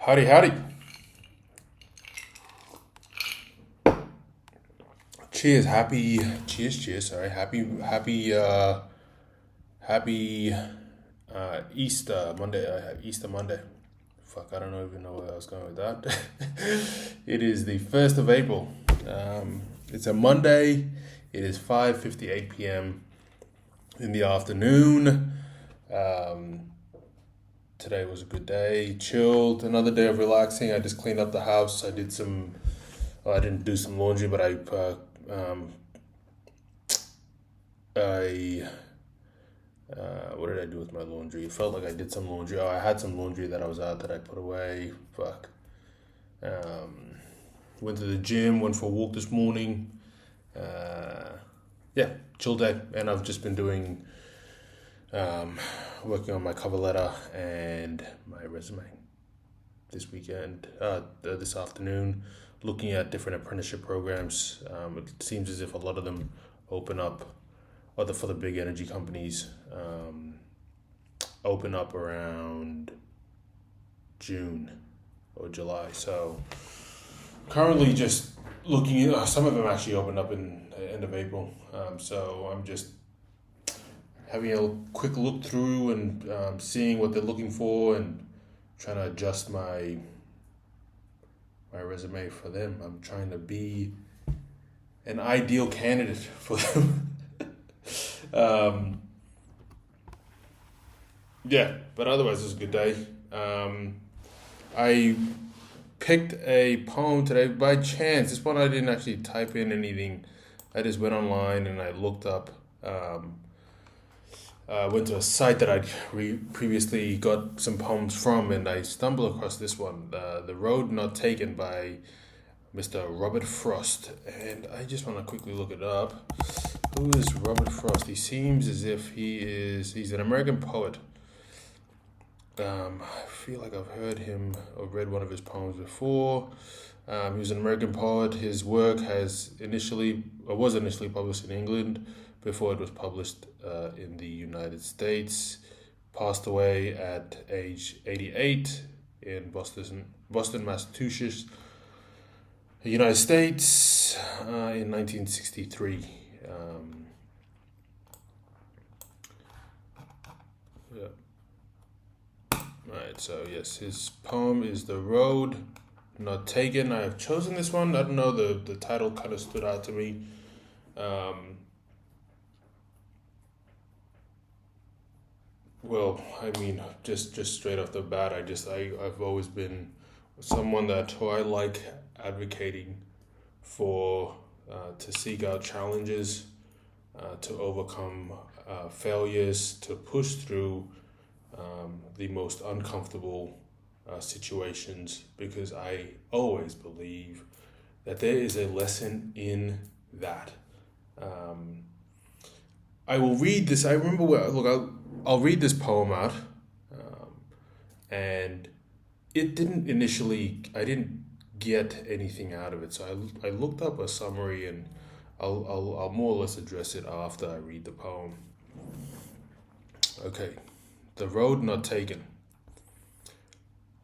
Howdy, howdy. Cheers, cheers. Sorry, happy Easter Monday. Easter Monday. Fuck, I don't even know where I was going with that. It is the 1st of April. It's a Monday. It is 5:58 p.m. in the afternoon. Today was a good day. Chilled. Another day of relaxing. I just cleaned up the house. I didn't do some laundry, but I what did I do with my laundry? It felt like I did some laundry. Oh, I had some laundry that I was out that I put away. Fuck. Um, Went to the gym. Went for a walk this morning. Yeah, chill day. And I've just been doing working on my cover letter and my resume this weekend. This afternoon, looking at different apprenticeship programs. It seems as if a lot of them open up, for the big energy companies, open up around June or July. So currently just looking at some of them actually opened up in the end of April. So I'm just having a quick look through and seeing what they're looking for and trying to adjust my resume for them. I'm trying to be an ideal candidate for them. Yeah, but otherwise it was a good day. I picked a poem today by chance. This one I didn't actually type in anything. I just went online and I looked up. Went to a site that I'd previously got some poems from, and I stumbled across this one, "The Road Not Taken" by Mr. Robert Frost. And I just want to quickly look it up. Who is Robert Frost? He seems as if he's an American poet. I feel like I've heard him or read one of his poems before. He was an American poet. His work was initially published in England before it was published in the United States. Passed away at age 88 in Boston, Massachusetts, the United States, in 1963. Yeah. Right, so yes, his poem is "The Road Not Taken." I have chosen this one. I don't know, the title kind of stood out to me. Well, I mean, just straight off the bat, I've always been someone who I like advocating for, to seek out challenges, to overcome failures, to push through the most uncomfortable situations, because I always believe that there is a lesson in that. Um, I will read this. I remember I'll read this poem out, and it didn't initially. I didn't get anything out of it, so I looked up a summary, and I'll more or less address it after I read the poem. Okay, "The Road Not Taken."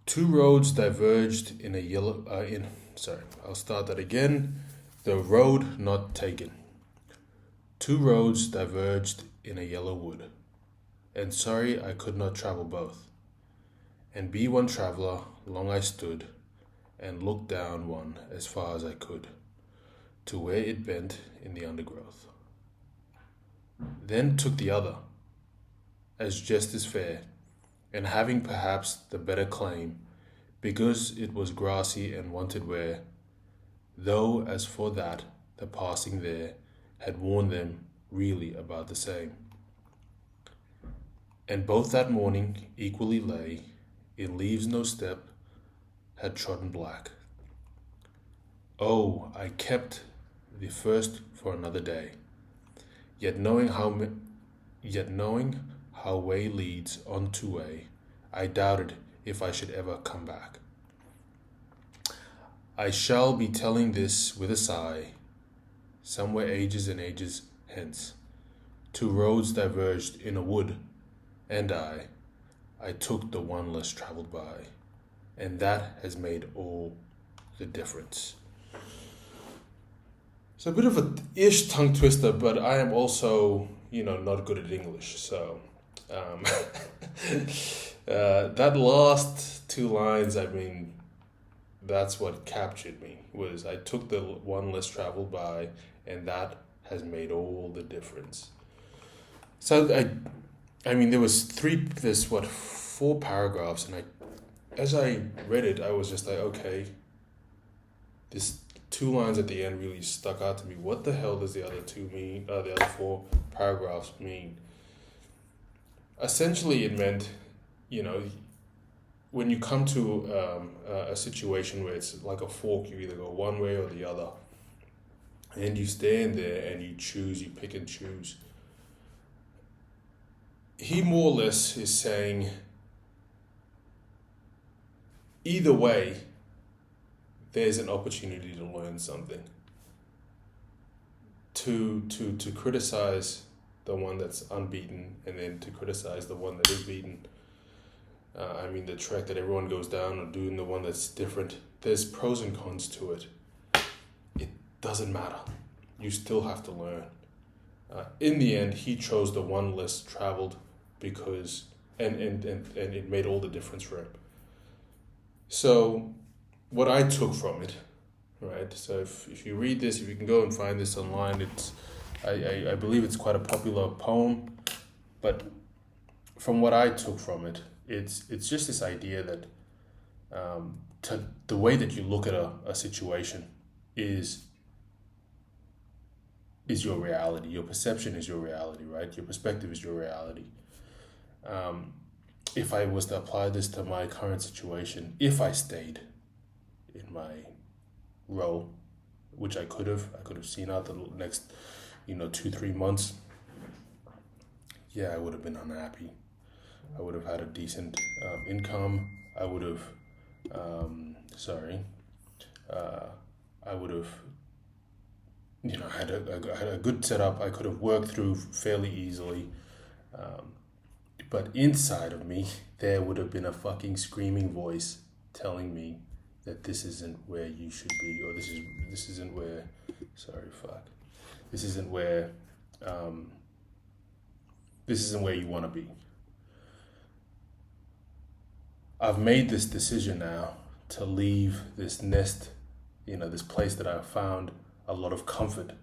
Two roads diverged in a yellow. Sorry, I'll start that again. "The road not taken. Two roads diverged in a yellow wood, and sorry I could not travel both. And be one traveller, long I stood, and looked down one as far as I could, to where it bent in the undergrowth. Then took the other, as just as fair, and having perhaps the better claim, because it was grassy and wanted wear, though as for that, the passing there had warned them really about the same. And both that morning equally lay, in leaves no step had trodden black. Oh, I kept the first for another day, yet knowing how way leads on to way, I doubted if I should ever come back. I shall be telling this with a sigh, somewhere ages and ages hence. Two roads diverged in a wood, and I took the one less traveled by, And that has made all the difference. It's a bit of a ish tongue twister, but I am also, not good at English. So um, that last two lines, I mean, that's what captured me. Was I took the one less traveled by, and that has made all the difference. So I mean, there's what, four paragraphs, and as I read it, I was just like, okay, this two lines at the end really stuck out to me. What the hell does the other two mean? The other four paragraphs mean? Essentially, it meant, you know, when you come to a situation where it's like a fork, you either go one way or the other, and you stand there and you pick and choose. He more or less is saying, either way, there's an opportunity to learn something. To criticize the one that's unbeaten, and then to criticize the one that is beaten. I mean, the track that everyone goes down, or doing the one that's different. There's pros and cons to it. It doesn't matter. You still have to learn. In the end, he chose the one less traveled because, and it made all the difference for him. So, what I took from it, right? So if you read this, if you can go and find this online, I believe it's quite a popular poem, but from what I took from it, it's just this idea that the way that you look at a situation is your reality. Your perception is your reality, right? Your perspective is your reality. If I was to apply this to my current situation, if I stayed in my role, which I could have seen out the next, 2-3 months. Yeah, I would have been unhappy. I would have had a decent income. I would have, I would have, had a good setup. I could have worked through fairly easily. But inside of me, there would have been a fucking screaming voice telling me that this isn't where you should be, or this isn't where, this isn't where, this isn't where you want to be. I've made this decision now to leave this nest, this place that I've found a lot of comfort,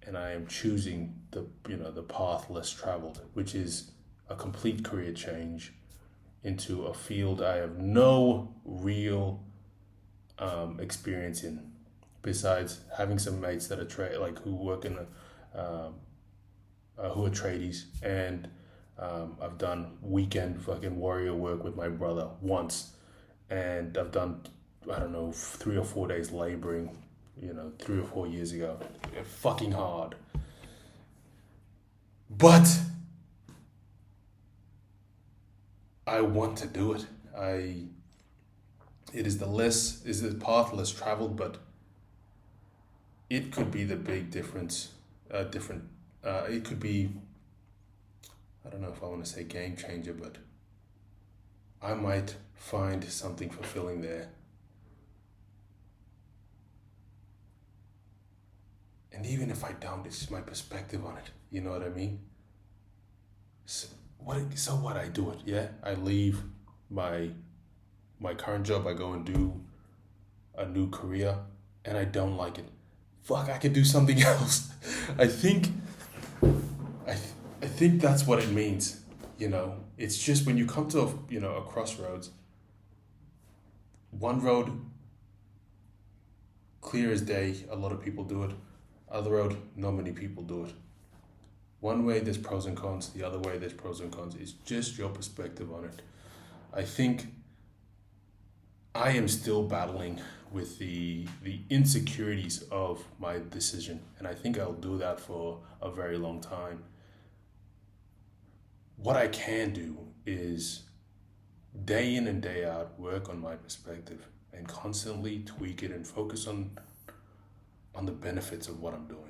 and I am choosing the path less traveled, which is a complete career change into a field I have no real experience in, besides having some mates that are who work in who are tradies, and I've done weekend fucking warrior work with my brother once, and I've done 3 or 4 days laboring, 3 or 4 years ago. Fucking hard, but I want to do it. It is the path less traveled, but it could be the big difference. It could be, I don't know if I want to say game changer, but I might find something fulfilling there. And even if I don't, it's just my perspective on it. You know what I mean? So what? I do it, yeah? I leave my current job, I go and do a new career, and I don't like it. Fuck, I could do something else. I think that's what it means. It's just when you come to a crossroads, one road, clear as day, a lot of people do it. Other road, not many people do it. One way there's pros and cons, the other way there's pros and cons. It's just your perspective on it. I think I am still battling with the insecurities of my decision, and I think I'll do that for a very long time. What I can do is day in and day out work on my perspective and constantly tweak it and focus on the benefits of what I'm doing.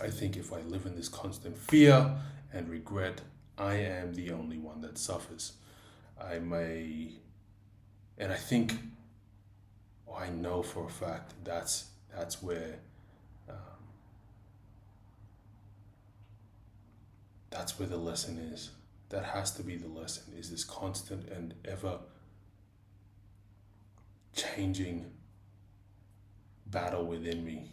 I think if I live in this constant fear and regret, I am the only one that suffers. I may And I think, or I know for a fact, that's where um, that's where the lesson is. That has to be the lesson, is this constant and ever changing battle within me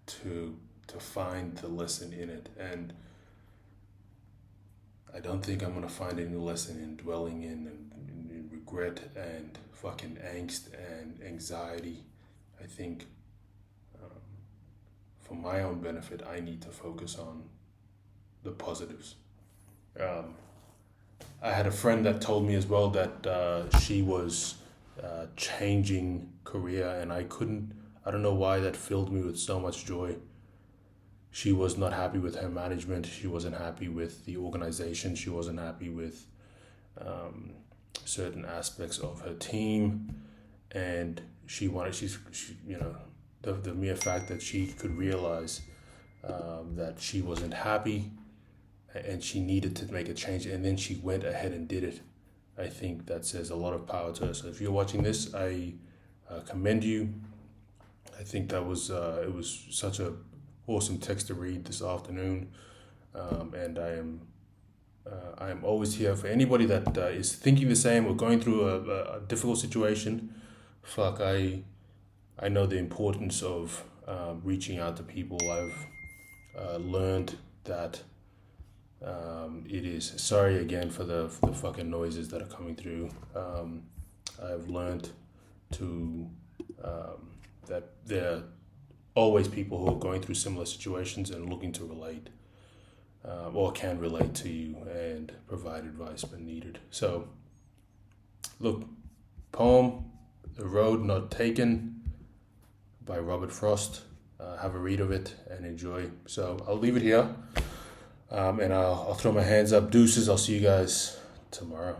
to find the lesson in it. And I don't think I'm gonna find any lesson in dwelling in regret and fucking angst and anxiety. I think um, for my own benefit, I need to focus on the positives. Um, I had a friend that told me as well that she was changing career, and I don't know why that filled me with so much joy. She was not happy with her management. She wasn't happy with the organization. She wasn't happy with um, certain aspects of her team, and the mere fact that she could realize that she wasn't happy and she needed to make a change, and then she went ahead and did it. I think that says a lot of power to her. So if you're watching this, I commend you. I think that was it was such a awesome text to read this afternoon, and I am always here for anybody that is thinking the same or going through a difficult situation. Fuck, I know the importance of reaching out to people. I've learned that it is, sorry again for the fucking noises that are coming through. I've learned to that there are always people who are going through similar situations and looking to relate, or can relate to you and provide advice when needed. So, look, poem, The Road Not Taken by Robert Frost. Have a read of it and enjoy. So I'll leave it here, and I'll throw my hands up. Deuces. I'll see you guys tomorrow.